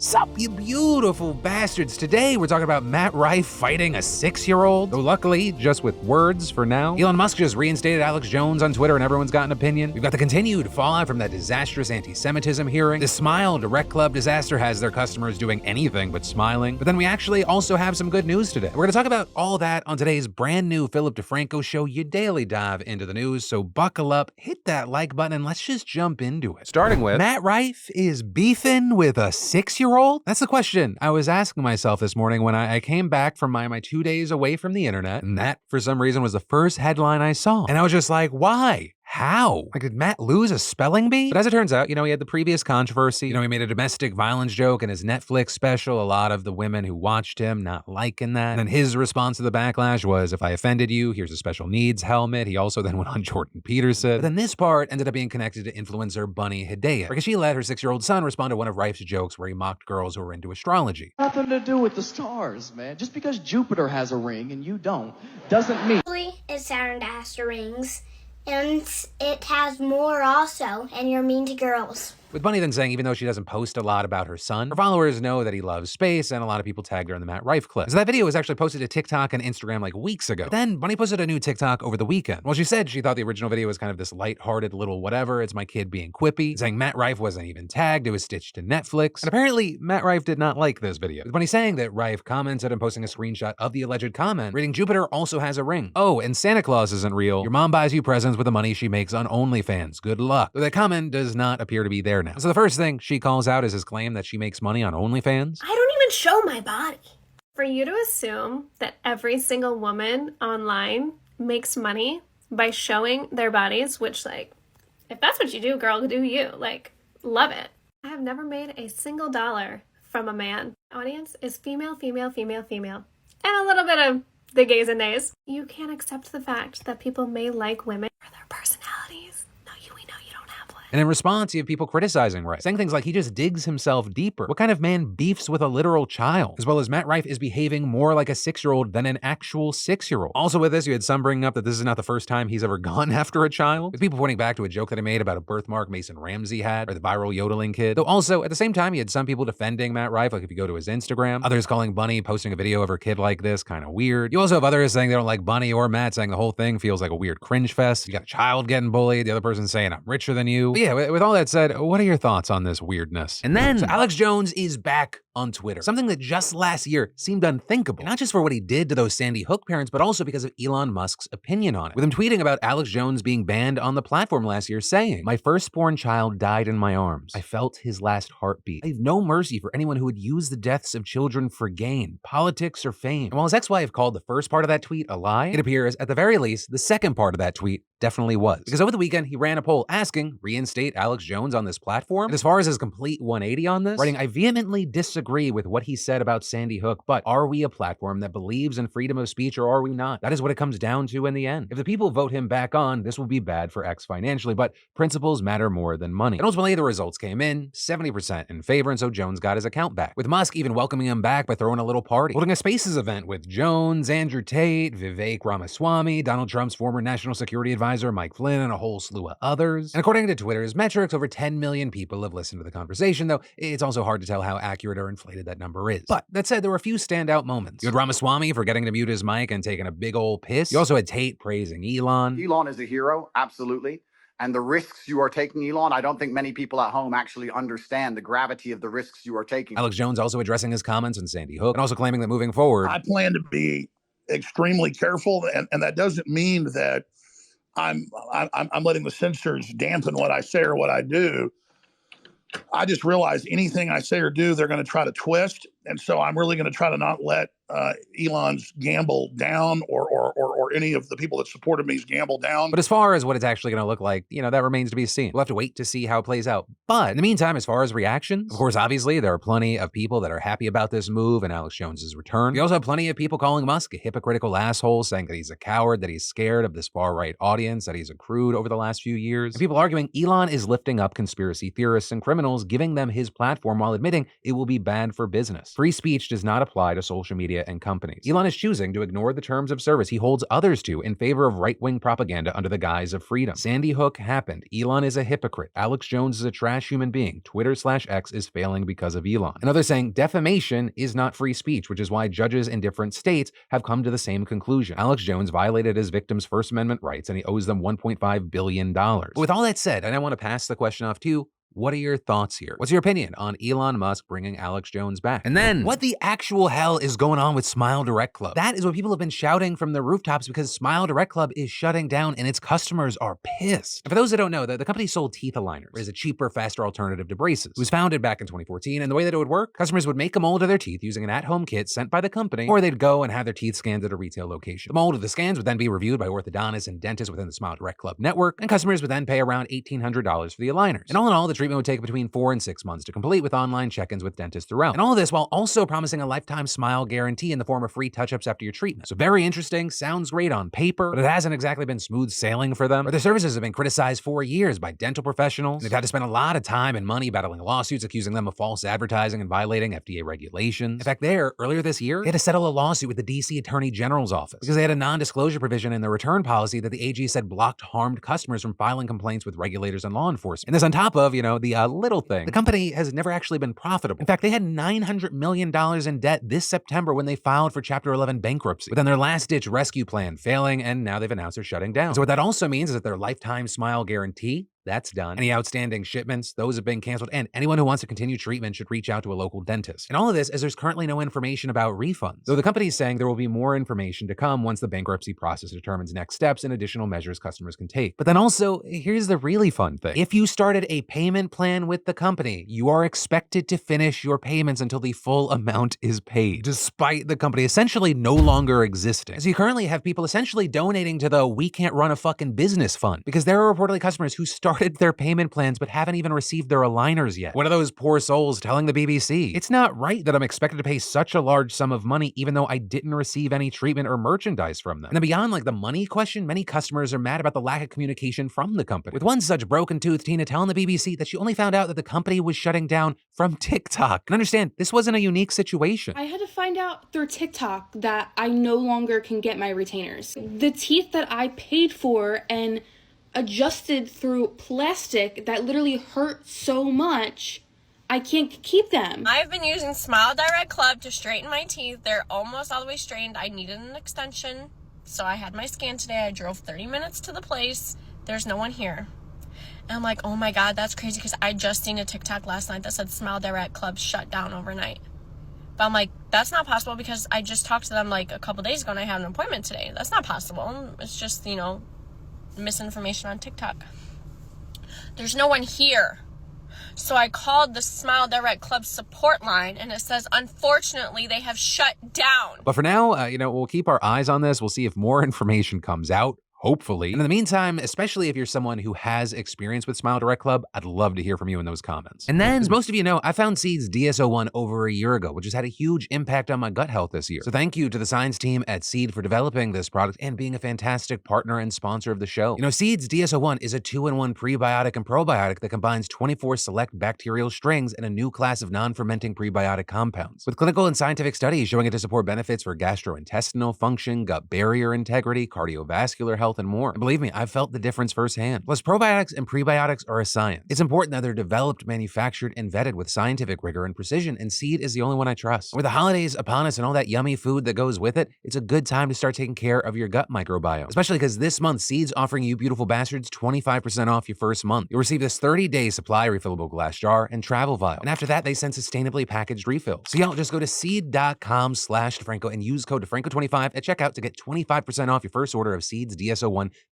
Sup, you beautiful bastards. Today, we're talking about Matt Rife fighting a 6-year-old. Though luckily, just with words for now. Elon Musk just reinstated Alex Jones on Twitter and everyone's got an opinion. We've got the continued fallout from that disastrous anti-Semitism hearing. The Smile Direct Club disaster has their customers doing anything but smiling. But then we actually also have some good news today. We're gonna talk about all that on today's brand new Philip DeFranco show, your daily dive into the news. So buckle up, hit that like button, and let's just jump into it. Starting with, Matt Rife is beefing with a 6-year-old? That's the question I was asking myself this morning when I came back from my 2 days away from the internet, and that, for some reason, was the first headline I saw. And I was just like, why? How? Like, did Matt lose a spelling bee? But as it turns out, he had the previous controversy. He made a domestic violence joke in his Netflix special. A lot of the women who watched him not liking that. And then his response to the backlash was, if I offended you, here's a special needs helmet. He also then went on Jordan Peterson. But then this part ended up being connected to influencer Bunny Hedaya, because she let her 6-year-old son respond to one of Rife's jokes where he mocked girls who were into astrology. Nothing to do with the stars, man. Just because Jupiter has a ring and you don't, doesn't mean... It's Saturn has rings. And it has more also, and you're mean to girls. With Bunny then saying even though she doesn't post a lot about her son, her followers know that he loves space, and a lot of people tagged her in the Matt Rife clip. So that video was actually posted to TikTok and Instagram like weeks ago. But then Bunny posted a new TikTok over the weekend. Well, she said she thought the original video was kind of this lighthearted little whatever, it's my kid being quippy, saying Matt Rife wasn't even tagged, it was stitched to Netflix. And apparently, Matt Rife did not like this video. With Bunny saying that Rife commented and posting a screenshot of the alleged comment, reading Jupiter also has a ring. Oh, and Santa Claus isn't real. Your mom buys you presents with the money she makes on OnlyFans. Good luck. But that comment does not appear to be there now. So the first thing she calls out is his claim that she makes money on OnlyFans. I don't even show my body. For you to assume that every single woman online makes money by showing their bodies, which, if that's what you do, girl, do you. Love it. I have never made a single dollar from a man. Audience is female, female, female, female. And a little bit of the gays and nays. You can't accept the fact that people may like women for their personalities. We know you don't have one. And in response, you have people criticizing Rife, saying things like he just digs himself deeper. What kind of man beefs with a literal child? As well as Matt Rife is behaving more like a 6-year-old than an actual 6-year-old. Also with this, you had some bringing up that this is not the first time he's ever gone after a child, with people pointing back to a joke that he made about a birthmark Mason Ramsey had, or the viral yodeling kid. Though also, at the same time, you had some people defending Matt Rife, like if you go to his Instagram, others calling Bunny posting a video of her kid like this kind of weird. You also have others saying they don't like Bunny or Matt, saying the whole thing feels like a weird cringe fest. You got a child getting bullied, the other person saying I'm richer than you. But yeah, with all that said, what are your thoughts on this weirdness? And then, so Alex Jones is back on Twitter. Something that just last year seemed unthinkable. And not just for what he did to those Sandy Hook parents, but also because of Elon Musk's opinion on it. With him tweeting about Alex Jones being banned on the platform last year, saying, "My firstborn child died in my arms. I felt his last heartbeat. I have no mercy for anyone who would use the deaths of children for gain, politics, or fame." And while his ex-wife called the first part of that tweet a lie, it appears, at the very least, the second part of that tweet definitely was. Because over the weekend, he ran a poll asking, reinstate Alex Jones on this platform? And as far as his complete 180 on this, writing, "I vehemently disagree with what he said about Sandy Hook, but are we a platform that believes in freedom of speech or are we not? That is what it comes down to in the end. If the people vote him back on, this will be bad for X financially, but principles matter more than money." And ultimately, the results came in 70% in favor, and so Jones got his account back. With Musk even welcoming him back by throwing a little party, holding a Spaces event with Jones, Andrew Tate, Vivek Ramaswamy, Donald Trump's former national security advisor Mike Flynn, and a whole slew of others. And according to Twitter's metrics, over 10 million people have listened to the conversation, though it's also hard to tell how accurate or inflated that number is. But that said, there were a few standout moments. You had Ramaswamy forgetting to mute his mic and taking a big old piss. You also had Tate praising Elon. Elon is a hero, absolutely. And the risks you are taking, Elon, I don't think many people at home actually understand the gravity of the risks you are taking. Alex Jones also addressing his comments on Sandy Hook and also claiming that moving forward, I plan to be extremely careful, and that doesn't mean that I'm letting the censors dampen what I say or what I do. I just realize anything I say or do, they're going to try to twist. And so I'm really going to try to not let Elon's gamble down or any of the people that supported me's gamble down. But as far as what it's actually going to look like, that remains to be seen. We'll have to wait to see how it plays out. But in the meantime, as far as reactions, of course, obviously, there are plenty of people that are happy about this move and Alex Jones's return. We also have plenty of people calling Musk a hypocritical asshole, saying that he's a coward, that he's scared of this far-right audience that he's accrued over the last few years. And people arguing Elon is lifting up conspiracy theorists and criminals, giving them his platform while admitting it will be bad for business. Free speech does not apply to social media and companies. Elon is choosing to ignore the terms of service he holds others to in favor of right-wing propaganda under the guise of freedom. Sandy Hook happened. Elon is a hypocrite. Alex Jones is a trash human being. Twitter/X is failing because of Elon. And others saying defamation is not free speech, which is why judges in different states have come to the same conclusion. Alex Jones violated his victims' First Amendment rights, and he owes them $1.5 billion. But with all that said, and I want to pass the question off to you, what are your thoughts here? What's your opinion on Elon Musk bringing Alex Jones back? And then, what the actual hell is going on with Smile Direct Club? That is what people have been shouting from the rooftops because Smile Direct Club is shutting down and its customers are pissed. And for those that don't know, the company sold teeth aligners as a cheaper, faster alternative to braces. It was founded back in 2014, and the way that it would work, customers would make a mold of their teeth using an at-home kit sent by the company, or they'd go and have their teeth scanned at a retail location. The mold of the scans would then be reviewed by orthodontists and dentists within the Smile Direct Club network, and customers would then pay around $1,800 for the aligners. And all in all, the treatment would take between 4 and 6 months to complete with online check-ins with dentists throughout. And all of this while also promising a lifetime smile guarantee in the form of free touch-ups after your treatment. So very interesting, sounds great on paper, but it hasn't exactly been smooth sailing for them. Or their services have been criticized for years by dental professionals. They've had to spend a lot of time and money battling lawsuits accusing them of false advertising and violating FDA regulations. In fact, earlier this year, they had to settle a lawsuit with the DC Attorney General's office because they had a non-disclosure provision in their return policy that the AG said blocked harmed customers from filing complaints with regulators and law enforcement. And this on top of, the little thing. The company has never actually been profitable. In fact, they had $900 million in debt this September when they filed for Chapter 11 bankruptcy. But then their last-ditch rescue plan failing, and now they've announced they're shutting down. So what that also means is that their lifetime smile guarantee, that's done. Any outstanding shipments, those have been canceled, and anyone who wants to continue treatment should reach out to a local dentist. And all of this as there's currently no information about refunds, though the company is saying there will be more information to come once the bankruptcy process determines next steps and additional measures customers can take. But then also, here's the really fun thing. If you started a payment plan with the company, you are expected to finish your payments until the full amount is paid, despite the company essentially no longer existing. So you currently have people essentially donating to the "we can't run a fucking business" fund, because there are reportedly customers who started their payment plans but haven't even received their aligners yet. One of those poor souls telling the BBC, "It's not right that I'm expected to pay such a large sum of money even though I didn't receive any treatment or merchandise from them." And then beyond the money question, many customers are mad about the lack of communication from the company. With one such broken-toothed Tina telling the BBC that she only found out that the company was shutting down from TikTok. And understand, this wasn't a unique situation. I had to find out through TikTok that I no longer can get my retainers. The teeth that I paid for and adjusted through plastic that literally hurt so much, I can't keep them. I've been using Smile Direct Club to straighten my teeth. They're almost all the way straightened. I needed an extension, so I had my scan today. I drove 30 minutes to the place. There's no one here. And I'm like, oh my God, that's crazy, because I just seen a TikTok last night that said Smile Direct Club shut down overnight. But I'm like, that's not possible because I just talked to them a couple days ago and I had an appointment today. That's not possible. It's just, misinformation on TikTok. There's no one here. So I called the Smile Direct Club support line and it says, unfortunately, they have shut down. But for now, we'll keep our eyes on this. We'll see if more information comes out. Hopefully. And in the meantime, especially if you're someone who has experience with Smile Direct Club, I'd love to hear from you in those comments. And then, as most of you know, I found Seed's DS-01 over a year ago, which has had a huge impact on my gut health this year. So thank you to the science team at Seed for developing this product and being a fantastic partner and sponsor of the show. Seed's DS-01 is a 2-in-1 prebiotic and probiotic that combines 24 select bacterial strings and a new class of non-fermenting prebiotic compounds, with clinical and scientific studies showing it to support benefits for gastrointestinal function, gut barrier integrity, cardiovascular health, and more. And believe me, I've felt the difference firsthand. Plus, probiotics and prebiotics are a science. It's important that they're developed, manufactured, and vetted with scientific rigor and precision, and Seed is the only one I trust. With the holidays upon us and all that yummy food that goes with it, it's a good time to start taking care of your gut microbiome. Especially because this month, Seed's offering you beautiful bastards 25% off your first month. You'll receive this 30-day supply refillable glass jar and travel vial. And after that, they send sustainably packaged refills. So y'all just go to seed.com/DeFranco and use code DeFranco25 at checkout to get 25% off your first order of Seed's DS-01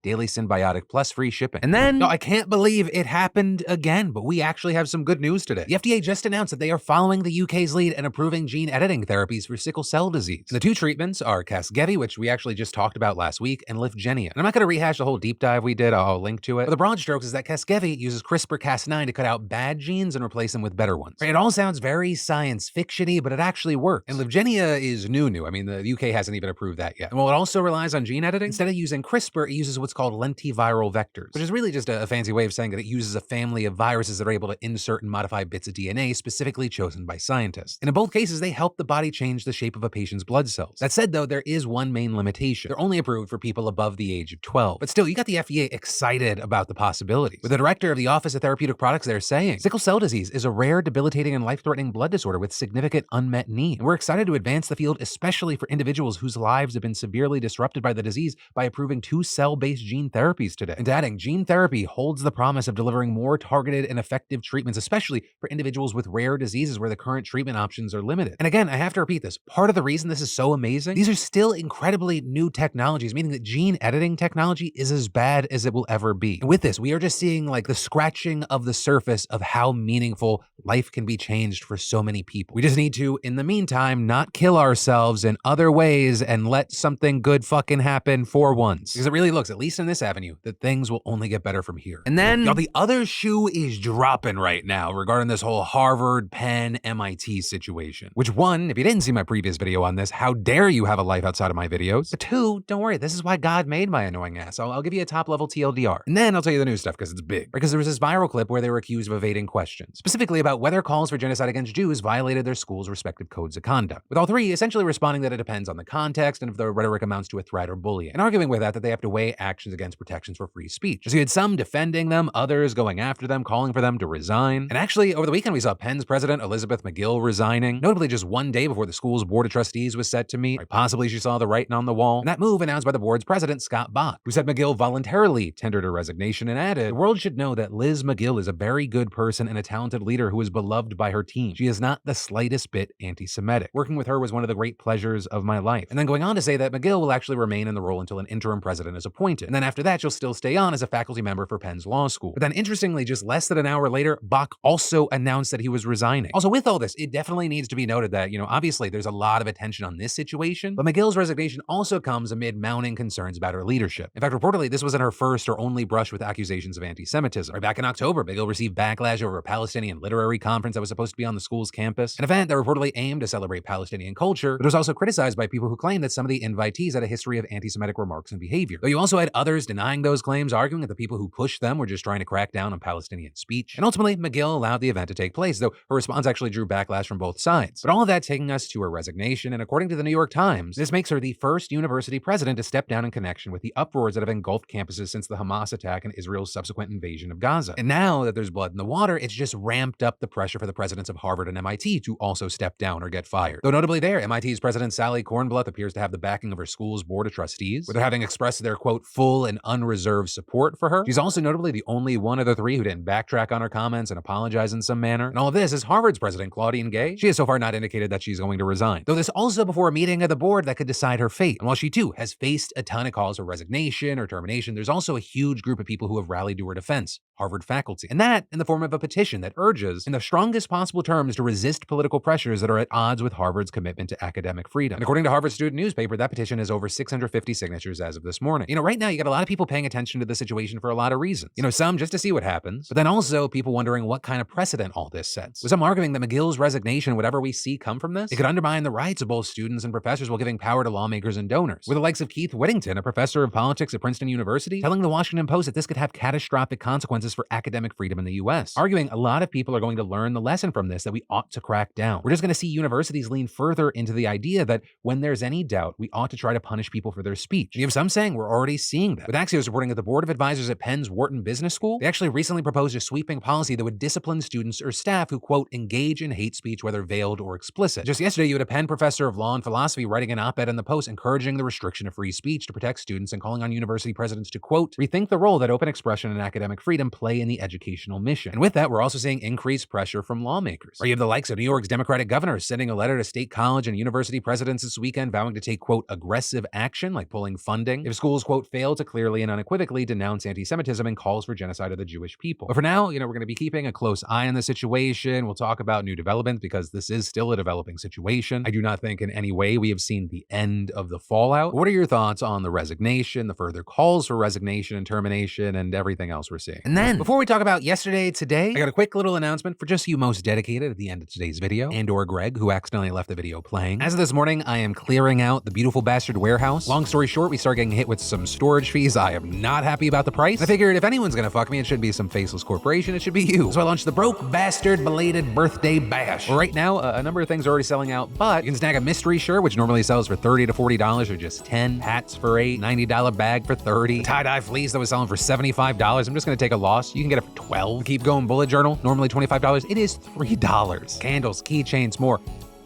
Daily Symbiotic plus free shipping. And then, I can't believe it happened again, but we actually have some good news today. The FDA just announced that they are following the UK's lead and approving gene editing therapies for sickle cell disease. And the two treatments are Casgevy, which we actually just talked about last week, and Lyfgenia. And I'm not going to rehash the whole deep dive we did. I'll link to it. But the broad strokes is that Casgevy uses CRISPR-Cas9 to cut out bad genes and replace them with better ones. It all sounds very science fiction-y, but it actually works. And Lyfgenia is new. I mean, the UK hasn't even approved that yet. And while it also relies on gene editing, instead of using CRISPR, paper, it uses what's called lentiviral vectors, which is really just a fancy way of saying that it uses a family of viruses that are able to insert and modify bits of DNA specifically chosen by scientists. And in both cases, they help the body change the shape of a patient's blood cells. That said, though, there is one main limitation. They're only approved for people above the age of 12. But still, you got the FDA excited about the possibilities. With the director of the Office of Therapeutic Products there saying, sickle cell disease is a rare, debilitating, and life-threatening blood disorder with significant unmet need. And we're excited to advance the field, especially for individuals whose lives have been severely disrupted by the disease, by approving 2 cell-based gene therapies today. And adding, gene therapy holds the promise of delivering more targeted and effective treatments, especially for individuals with rare diseases where the current treatment options are limited. And again, I have to repeat this, part of the reason this is so amazing, these are still incredibly new technologies, meaning that gene editing technology is as bad as it will ever be. And with this, we are just seeing like the scratching of the surface of how meaningful life can be changed for so many people. We just need to, in the meantime, not kill ourselves in other ways and let something good fucking happen for once. Because it really looks, at least in this avenue, that things will only get better from here. And then, y'all, the other shoe is dropping right now regarding this whole Harvard, Penn, MIT situation. Which one, if you didn't see my previous video on this, how dare you have a life outside of my videos? But 2, don't worry, this is why God made my annoying ass. I'll give you a top-level TLDR. And then I'll tell you the new stuff because it's big. Because there was this viral clip where they were accused of evading questions, specifically about whether calls for genocide against Jews violated their school's respective codes of conduct. With all 3 essentially responding that it depends on the context and if the rhetoric amounts to a threat or bullying, and arguing with that they have to weigh actions against protections for free speech. So you had some defending them, others going after them, calling for them to resign. And actually, over the weekend, we saw Penn's president, Elizabeth McGill, resigning, notably just one day before the school's board of trustees was set to meet. Right, possibly she saw the writing on the wall. And that move announced by the board's president, Scott Bach, who said McGill voluntarily tendered her resignation and added, the world should know that Liz McGill is a very good person and a talented leader who is beloved by her team. She is not the slightest bit anti-Semitic. Working with her was one of the great pleasures of my life. And then going on to say that McGill will actually remain in the role until an interim president is appointed. And then after that, she'll still stay on as a faculty member for Penn's law school. But then interestingly, just less than an hour later, Bach also announced that he was resigning. Also, with all this, it definitely needs to be noted that, obviously there's a lot of attention on this situation, but McGill's resignation also comes amid mounting concerns about her leadership. In fact, reportedly, this wasn't her first or only brush with accusations of anti-Semitism. Right back in October, McGill received backlash over a Palestinian literary conference that was supposed to be on the school's campus, an event that reportedly aimed to celebrate Palestinian culture, but was also criticized by people who claimed that some of the invitees had a history of anti-Semitic remarks and behavior. Though you also had others denying those claims, arguing that the people who pushed them were just trying to crack down on Palestinian speech. And ultimately, McGill allowed the event to take place, though her response actually drew backlash from both sides. But all of that taking us to her resignation, and according to the New York Times, this makes her the first university president to step down in connection with the uproars that have engulfed campuses since the Hamas attack and Israel's subsequent invasion of Gaza. And now that there's blood in the water, it's just ramped up the pressure for the presidents of Harvard and MIT to also step down or get fired. Though notably there, MIT's president Sally Kornbluth appears to have the backing of her school's board of trustees, with her having expressed their, quote, full and unreserved support for her. She's also notably the only one of the 3 who didn't backtrack on her comments and apologize in some manner. And all of this is Harvard's president, Claudine Gay. She has so far not indicated that she's going to resign. Though this also before a meeting of the board that could decide her fate. And while she too has faced a ton of calls for resignation or termination, there's also a huge group of people who have rallied to her defense, Harvard faculty. And that in the form of a petition that urges, in the strongest possible terms, to resist political pressures that are at odds with Harvard's commitment to academic freedom. And according to Harvard Student Newspaper, that petition has over 650 signatures as of this morning. Right now you got a lot of people paying attention to the situation for a lot of reasons. Some just to see what happens, but then also people wondering what kind of precedent all this sets. With some arguing that McGill's resignation, whatever we see come from this, it could undermine the rights of both students and professors while giving power to lawmakers and donors. With the likes of Keith Whittington, a professor of politics at Princeton University, telling the Washington Post that this could have catastrophic consequences for academic freedom in the US, arguing a lot of people are going to learn the lesson from this that we ought to crack down. We're just going to see universities lean further into the idea that when there's any doubt, we ought to try to punish people for their speech. And you have some saying we're already seeing that. With Axios reporting that the board of advisors at Penn's Wharton Business School, they actually recently proposed a sweeping policy that would discipline students or staff who, quote, engage in hate speech, whether veiled or explicit. Just yesterday, you had a Penn professor of law and philosophy writing an op-ed in the Post encouraging the restriction of free speech to protect students and calling on university presidents to, quote, rethink the role that open expression and academic freedom play in the educational mission. And with that, we're also seeing increased pressure from lawmakers. Or you have the likes of New York's Democratic governor sending a letter to state college and university presidents this weekend vowing to take, quote, aggressive action, like pulling funding, if schools, quote, fail to clearly and unequivocally denounce anti-Semitism and calls for genocide of the Jewish people. But for now, we're going to be keeping a close eye on the situation. We'll talk about new developments because this is still a developing situation. I do not think in any way we have seen the end of the fallout. But what are your thoughts on the resignation, the further calls for resignation and termination, and everything else we're seeing? And then, before we talk about yesterday, today, I got a quick little announcement for just you most dedicated at the end of today's video, and/or Greg, who accidentally left the video playing. As of this morning, I am clearing out the Beautiful Bastard warehouse. Long story short, we started getting hit with some storage fees. I am not happy about the price. I figured if anyone's gonna fuck me, it should be some faceless corporation. It should be you. So I launched the Broke Bastard Belated Birthday Bash. Well, right now, a number of things are already selling out, but you can snag a mystery shirt, which normally sells for $30 to $40, or just 10 hats for $8, $90 bag for $30, tie-dye fleece that was selling for $75. I'm just gonna take a loss. You can get it for $12. Keep Going bullet journal, normally $25. It is $3. Candles, keychains, more.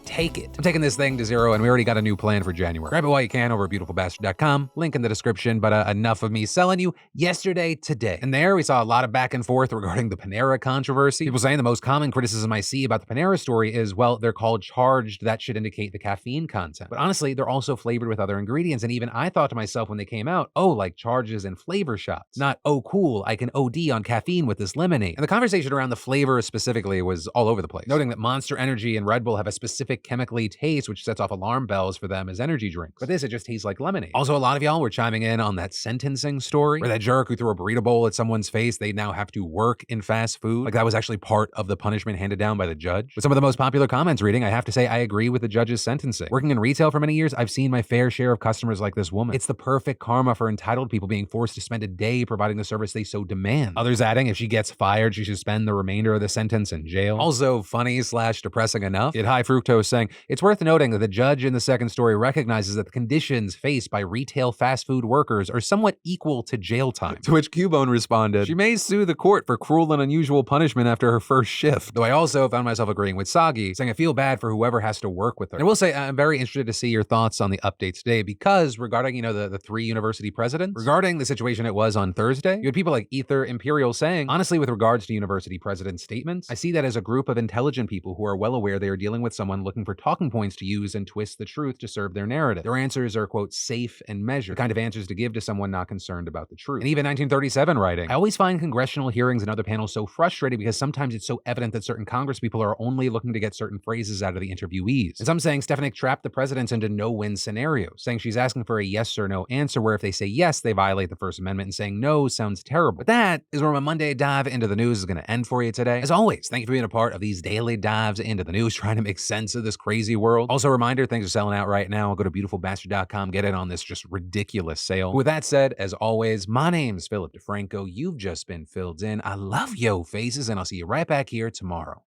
Take it. I'm taking this thing to zero, and we already got a new plan for January. Grab it while you can over at beautifulbastard.com. Link in the description, but enough of me selling you yesterday, today. And there we saw a lot of back and forth regarding the Panera controversy. People saying the most common criticism I see about the Panera story is, well, they're called charged. That should indicate the caffeine content. But honestly, they're also flavored with other ingredients. And even I thought to myself when they came out, oh, like charges and flavor shots. Not, oh, cool, I can OD on caffeine with this lemonade. And the conversation around the flavor specifically was all over the place, noting that Monster Energy and Red Bull have a specific chemically taste, which sets off alarm bells for them as energy drinks. But this, it just tastes like lemonade. Also, a lot of y'all were chiming in on that sentencing story where that jerk who threw a burrito bowl at someone's face, they now have to work in fast food. Like that was actually part of the punishment handed down by the judge. With some of the most popular comments reading, I have to say I agree with the judge's sentencing. Working in retail for many years, I've seen my fair share of customers like this woman. It's the perfect karma for entitled people being forced to spend a day providing the service they so demand. Others adding, if she gets fired, she should spend the remainder of the sentence in jail. Also funny / depressing enough, High Fructose saying, it's worth noting that the judge in the second story recognizes that the conditions faced by retail fast food workers are somewhat equal to jail time. To which Cubone responded, she may sue the court for cruel and unusual punishment after her first shift. Though I also found myself agreeing with Sagi, saying I feel bad for whoever has to work with her. And I will say I'm very interested to see your thoughts on the updates today, because regarding, the 3 university presidents, regarding the situation it was on Thursday, you had people like Ether Imperial saying, honestly, with regards to university presidents' statements, I see that as a group of intelligent people who are well aware they are dealing with someone looking for talking points to use and twist the truth to serve their narrative. Their answers are, quote, safe and measured, the kind of answers to give to someone not concerned about the truth. And even 1937 writing, I always find congressional hearings and other panels so frustrating because sometimes it's so evident that certain congresspeople are only looking to get certain phrases out of the interviewees. And some saying Stefanik trapped the presidents into no-win scenarios, saying she's asking for a yes or no answer where if they say yes, they violate the First Amendment, and saying no sounds terrible. But that is where my Monday dive into the news is going to end for you today. As always, thank you for being a part of these daily dives into the news, trying to make sense of this crazy world. Also a reminder, things are selling out right now. Go to beautifulbastard.com, get in on this just ridiculous sale. With that said, as always, my name's Philip DeFranco. You've just been filled in. I love yo faces, and I'll see you right back here tomorrow.